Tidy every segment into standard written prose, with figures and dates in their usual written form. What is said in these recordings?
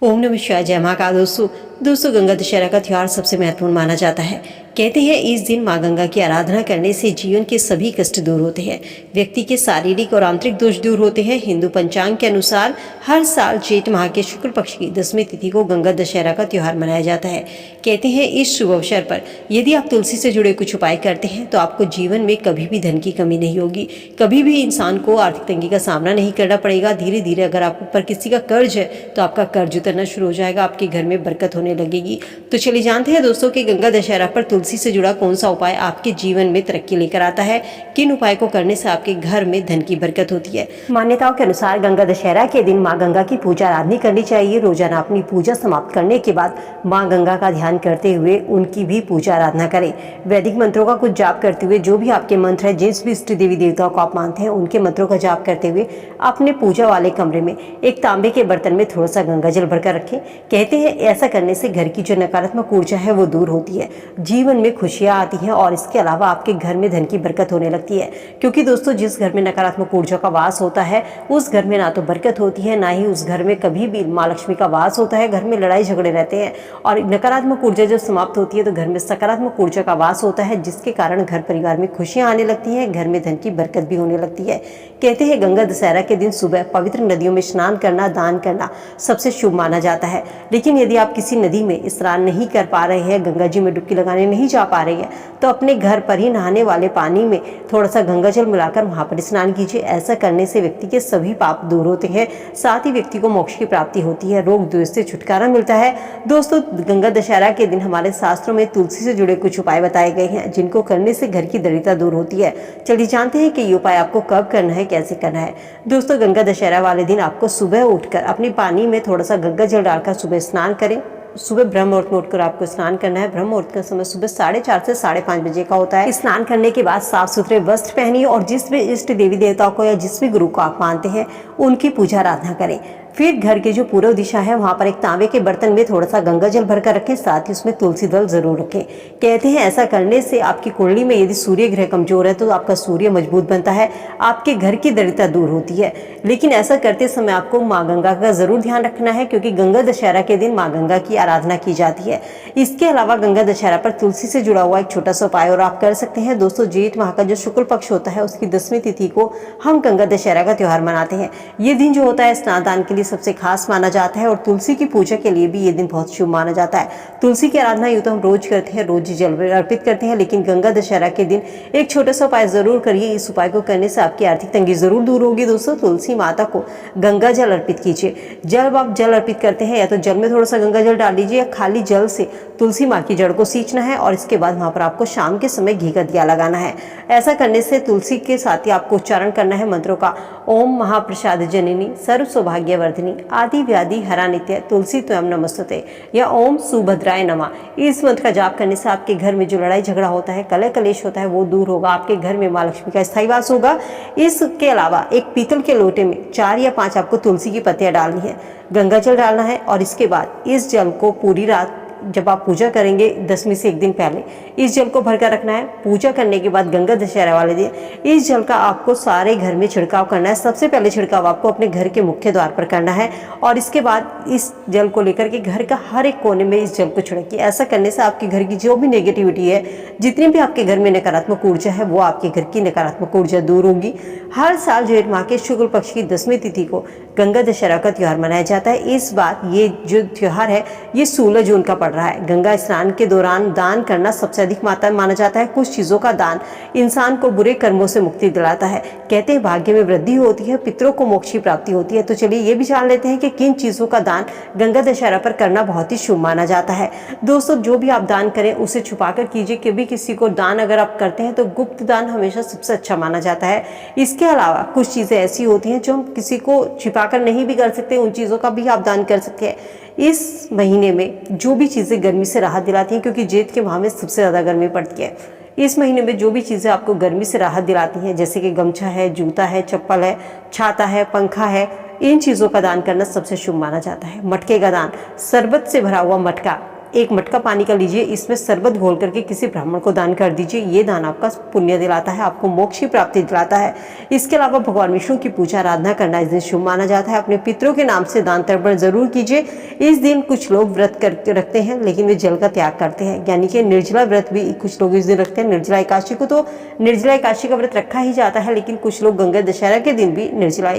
ओम नमः शिवाय। जय महाकाल। दोस्तों गंगा दशहरा का त्योहार सबसे महत्वपूर्ण माना जाता है। कहते हैं इस दिन माँ गंगा की आराधना करने से जीवन के सभी कष्ट दूर होते हैं, व्यक्ति के शारीरिक और आंतरिक दोष दूर होते हैं। हिंदू पंचांग के अनुसार हर साल जेठ माह के शुक्ल पक्ष की 10वीं तिथि को गंगा दशहरा का त्योहार मनाया जाता है। कहते हैं इस शुभ अवसर पर यदि आप तुलसी से जुड़े कुछ उपाय करते हैं तो आपको जीवन में कभी भी धन की कमी नहीं होगी, कभी भी इंसान को आर्थिक तंगी का सामना नहीं करना पड़ेगा। धीरे धीरे अगर आप ऊपर किसी का कर्ज है तो आपका कर्ज उतरना शुरू हो जाएगा, आपके घर में बरकत होने लगेगी। तो चलिए जानते हैं दोस्तों कि गंगा दशहरा पर तुलसी से जुड़ा कौन सा उपाय आपके जीवन में तरक्की लेकर आता है, किन उपाय को करने से आपके घर में धन की बरकत होती है। मान्यताओं के अनुसार गंगा दशहरा के दिन माँ गंगा की पूजा आराधना करनी चाहिए। रोजाना अपनी पूजा समाप्त करने के बाद माँ गंगा का ध्यान करते हुए उनकी भी पूजा आराधना करें। वैदिक मंत्रों का कुछ जाप करते हुए, जो भी आपके मंत्र है, जिस भी इष्ट देवी देवताओं को आप मानते हैं उनके मंत्रों का जाप करते हुए अपने पूजा वाले कमरे में एक तांबे के बर्तन में थोड़ा सा गंगा जल भरकर रखें। कहते हैं ऐसा करने से घर की जो नकारात्मक ऊर्जा है वो दूर होती है, जीवन में खुशियां आती हैं और इसके अलावा आपके घर में धन की बरकत होने लगती है। क्योंकि दोस्तों जिस घर में नकारात्मक ऊर्जा का वास होता है उस घर में ना तो बरकत होती है, ना ही उस घर में कभी भी माँ लक्ष्मी का वास होता है। घर में लड़ाई झगड़े रहते हैं और नकारात्मक ऊर्जा जब समाप्त होती है तो घर में सकारात्मक ऊर्जा का वास होता है, जिसके कारण घर परिवार में खुशियां आने लगती हैं, घर में धन की बरकत भी होने लगती है। कहते हैं गंगा दशहरा के दिन सुबह पवित्र नदियों में स्नान करना, दान करना सबसे शुभ माना जाता है। लेकिन यदि आप किसी नदी में स्नान नहीं कर पा रहे हैं, गंगा जी में डुबकी लगाने नहीं जा पा रहे हैं, तो अपने घर पर ही नहाने वाले पानी में थोड़ा सा गंगा जल मिलाकर वहां पर स्नान कीजिए। ऐसा करने से व्यक्ति के सभी पाप दूर होते हैं, साथ ही व्यक्ति को मोक्ष की प्राप्ति होती है, रोग दोष से छुटकारा मिलता है। दोस्तों गंगा दशहरा के दिन हमारे शास्त्रों में तुलसी से जुड़े कुछ उपाय बताए गए हैं जिनको करने से घर की दरिद्रता दूर होती है। चलिए जानते हैं कि ये उपाय आपको कब करना है, कैसे करना है। दोस्तों गंगा दशहरा वाले दिन आपको सुबह उठकर अपने पानी में थोड़ा सा गंगा जल डालकर सुबह स्नान करें। सुबह ब्रह्म मुहूर्त में उठकर आपको स्नान करना है। ब्रह्म मुहूर्त का समय सुबह 4:30 से 5:30 बजे का होता है। स्नान करने के बाद साफ सुथरे वस्त्र पहनिए और जिस भी इष्ट देवी देवताओं को या जिस भी गुरु को आप मानते हैं उनकी पूजा आराधना करें। फिर घर के जो पूर्व दिशा है वहां पर एक तांबे के बर्तन में थोड़ा सा गंगा जल भरकर रखें, साथ ही उसमें तुलसी दल जरूर रखें। कहते हैं ऐसा करने से आपकी कुंडली में यदि सूर्य ग्रह कमजोर है तो आपका सूर्य मजबूत बनता है, आपके घर की दरिद्रता दूर होती है। लेकिन ऐसा करते समय आपको माँ गंगा का जरूर ध्यान रखना है, क्योंकि गंगा दशहरा के दिन माँ गंगा की आराधना की जाती है। इसके अलावा गंगा दशहरा पर तुलसी से जुड़ा हुआ एक छोटा सा उपाय और आप कर सकते हैं। दोस्तों जेठ माह का जो शुक्ल पक्ष होता है उसकी 10वीं तिथि को हम गंगा दशहरा का त्योहार मनाते हैं। ये दिन जो होता है स्नान दान के लिए सबसे खास माना जाता है और तुलसी की पूजा के लिए भी ये दिन बहुत शुभ माना जाता है। तुलसी की आराधना यूं तो हम रोज करते हैं, रोज जल अर्पित करते हैं, लेकिन गंगा दशहरा के दिन एक छोटा सा उपाय जरूर करिए। इस उपाय को करने से आपकी आर्थिक तंगी जरूर दूर होगी। दोस्तों तुलसी माता को गंगा जल अर्पित कीजिए। जब आप जल अर्पित करते हैं या तो जल में थोड़ा सा गंगा जल डाल दीजिए या खाली जल से तुलसी माँ की जड़ को सींचना है और इसके बाद वहां पर आपको शाम के समय घी का दिया लगाना है। ऐसा करने से तुलसी के साथ ही आपको उच्चारण करना है मंत्रों का, ओम महाप्रसाद जननी सर्व सौभाग्यवर्धिनी आदि व्याधि हरा नित्य तुलसी त्वयं नमस्तुते या ओम सुभद्राय नमः। इस मंत्र का जाप करने से आपके घर में जो लड़ाई झगड़ा होता है, कलह कलेश होता है, वो दूर होगा। आपके घर में माँ लक्ष्मी का स्थायी वास होगा। इसके अलावा एक पीतल के लोटे में 4 या 5 आपको तुलसी की पत्तियां डालनी है, गंगा जल डालना है और इसके बाद इस जल को पूरी रात जब आप पूजा करेंगे 10वीं से एक दिन पहले इस जल को भरकर रखना है। पूजा करने के बाद गंगा दशहरा वाले दिन इस जल का आपको सारे घर में छिड़काव करना है। सबसे पहले छिड़काव आपको अपने घर के मुख्य द्वार पर करना है और इसके बाद इस जल को लेकर के घर का हर एक कोने में इस जल को छिड़किए। ऐसा करने से आपके घर की जो भी नेगेटिविटी है, जितनी भी आपके घर में नकारात्मक ऊर्जा है, वो आपके घर की नकारात्मक ऊर्जा दूर होगी। हर साल जेठ माह के शुक्ल पक्ष की 10वीं तिथि को गंगा दशहरा का त्योहार मनाया जाता है। इस बार ये जो त्योहार है ये 16 जून का पड़ रहा है। गंगा स्नान के दौरान दान करना सबसे अधिक मात्रा माना जाता है। कुछ चीजों का दान इंसान को बुरे कर्मों से मुक्ति दिलाता है। कहते हैं भाग्य में वृद्धि होती है, पितरों को मोक्ष की प्राप्ति होती है। तो चलिए ये भी जान लेते हैं कि किन चीजों का दान गंगा दशहरा पर करना बहुत ही शुभ माना जाता है। दोस्तों जो भी आप दान करें उसे छुपा कर कीजिए। कभी किसी को दान अगर आप करते हैं तो गुप्त दान हमेशा सबसे अच्छा माना जाता है। इसके अलावा कुछ चीजें ऐसी होती हैं जो हम किसी को छिपा कर नहीं भी कर सकते, उन चीजों का भी आप दान कर सकते हैं। इस महीने में जो भी चीज़ें गर्मी से राहत दिलाती हैं, क्योंकि जेठ के माह में सबसे ज़्यादा गर्मी पड़ती है, इस महीने में जो भी चीज़ें आपको गर्मी से राहत दिलाती हैं जैसे कि गमछा है, जूता है, चप्पल है, छाता है, पंखा है, इन चीज़ों का दान करना सबसे शुभ माना जाता है। मटके का दान, शरबत से भरा हुआ मटका एक मटका पानी का लीजिए, इसमें शरबत घोल करके किसी ब्राह्मण को दान कर दीजिए। ये दान आपका पुण्य दिलाता है, आपको मोक्ष की प्राप्ति दिलाता है। इसके अलावा भगवान विष्णु की पूजा आराधना करना इस दिन शुभ माना जाता है। अपने पितरों के नाम से दान तर्पण जरूर कीजिए। इस दिन कुछ लोग व्रत करके रखते हैं, लेकिन वे जल का त्याग करते हैं, यानी कि निर्जला व्रत भी कुछ लोग इस दिन रखते हैं। निर्जला एकादशी को तो निर्जला एकादशी का व्रत रखा ही जाता है, लेकिन कुछ लोग गंगा दशहरा के दिन भी निर्जला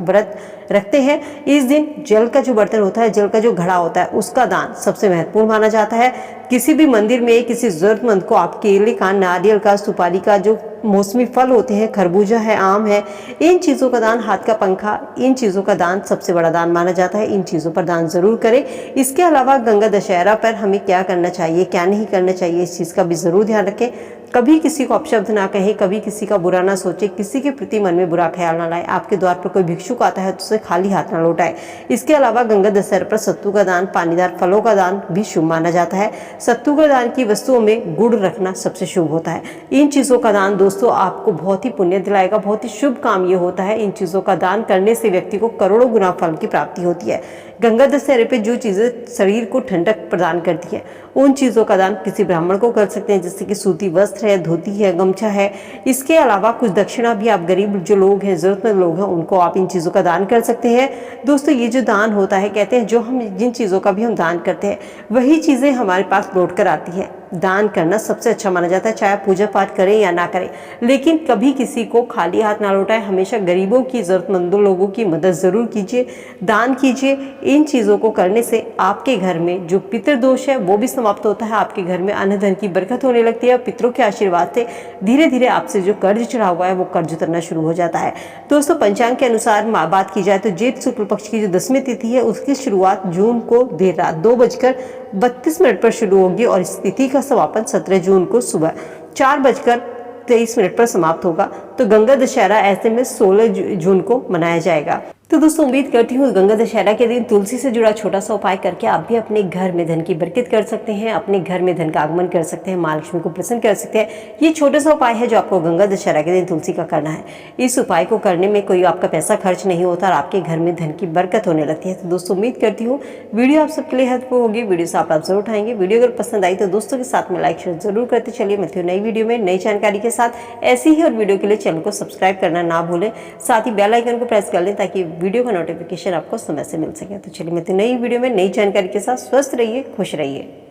व्रत रखते हैं। इस दिन जल का जो बर्तन होता है, जल का जो घड़ा होता है, उसका दान सबसे महत्वपूर्ण माना जाता है। किसी भी मंदिर में किसी जरूरतमंद को आप केले का, नारियल का, सुपारी का, जो मौसमी फल होते हैं, खरबूजा है, आम है, इन चीज़ों का दान, हाथ का पंखा, इन चीज़ों का दान सबसे बड़ा दान माना जाता है। इन चीज़ों पर दान जरूर करें। इसके अलावा गंगा दशहरा पर हमें क्या करना चाहिए, क्या नहीं करना चाहिए, इस चीज़ का भी जरूर ध्यान रखें। कभी किसी को अपशब्द ना कहें, कभी किसी का बुरा ना सोचे, किसी के प्रति मन में बुरा ख्याल ना लाए। आपके द्वार पर कोई भिक्षुक आता है तो उसे खाली हाथ ना लौटाए। इसके अलावा गंगा दशहरा पर सत्तू का दान, पानीदार फलों का दान भी शुभ माना जाता है। सत्तू का दान की वस्तुओं में गुड़ रखना सबसे शुभ होता है। इन चीज़ों का दान दोस्तों आपको बहुत ही पुण्य दिलाएगा, बहुत ही शुभ काम ये होता है। इन चीज़ों का दान करने से व्यक्ति को करोड़ों गुना फल की प्राप्ति होती है। गंगा दशहरे पे जो चीज़ें शरीर को ठंडक प्रदान करती है, उन चीज़ों का दान किसी ब्राह्मण को कर सकते हैं, जैसे कि सूती वस्त्र है, धोती है, गमछा है। इसके अलावा कुछ दक्षिणा भी आप गरीब जो लोग हैं, जरूरतमंद लोग हैं, उनको आप इन चीज़ों का दान कर सकते हैं। दोस्तों ये जो दान होता है, कहते हैं जो हम जिन चीज़ों का भी हम दान करते हैं, वही चीज़ें हमारे पास लौट कर आती हैं। दान करना सबसे अच्छा माना जाता है, चाहे आप पूजा पाठ करें या ना करें, लेकिन कभी किसी को खाली हाथ ना लौटाएं। हमेशा गरीबों की, जरूरतमंदों लोगों की मदद जरूर कीजिए, दान कीजिए। इन चीज़ों को करने से आपके घर में जो पितृदोष है वो भी समाप्त होता है। आपके घर में अन्न धन की बरकत होने लगती है। पितरों के आशीर्वाद से धीरे धीरे आपसे जो कर्ज चढ़ा हुआ है वो कर्ज उतरना शुरू हो जाता है। दोस्तों पंचांग के अनुसार बात की जाए तो जेठ शुक्ल पक्ष की जो 10वीं तिथि है, उसकी शुरुआत जून को देर रात 2:32 पर शुरू होगी और इस तिथि का समापन 17 जून को सुबह 4:23 पर समाप्त होगा। तो गंगा दशहरा ऐसे में 16 जून को मनाया जाएगा। तो दोस्तों उम्मीद करती हूँ गंगा दशहरा के दिन तुलसी से जुड़ा छोटा सा उपाय करके आप भी अपने घर में धन की बरकत कर सकते हैं, अपने घर में धन का आगमन कर सकते हैं, माँ लक्ष्मी को प्रसन्न कर सकते हैं। ये छोटा सा उपाय है जो आपको गंगा दशहरा के दिन तुलसी का करना है। इस उपाय को करने में कोई आपका पैसा खर्च नहीं होता और आपके घर में धन की बरकत होने लगती है। तो दोस्तों उम्मीद करती हूँ वीडियो आप सबके लिए हेल्पफुल होगी। वीडियो से आप जरूर उठाएंगे। वीडियो अगर पसंद आई तो दोस्तों के साथ में लाइक शेयर जरूर करते चलिए। मिलती हूँ नई वीडियो में नई जानकारी के साथ। ऐसी ही और वीडियो के लिए चैनल को सब्सक्राइब करना ना भूलें, साथ ही बेल आइकन को प्रेस कर लें ताकि वीडियो का नोटिफिकेशन आपको समय से मिल सके। तो चलिए मिलते हैं नई वीडियो में नई जानकारी के साथ। स्वस्थ रहिए, खुश रहिए।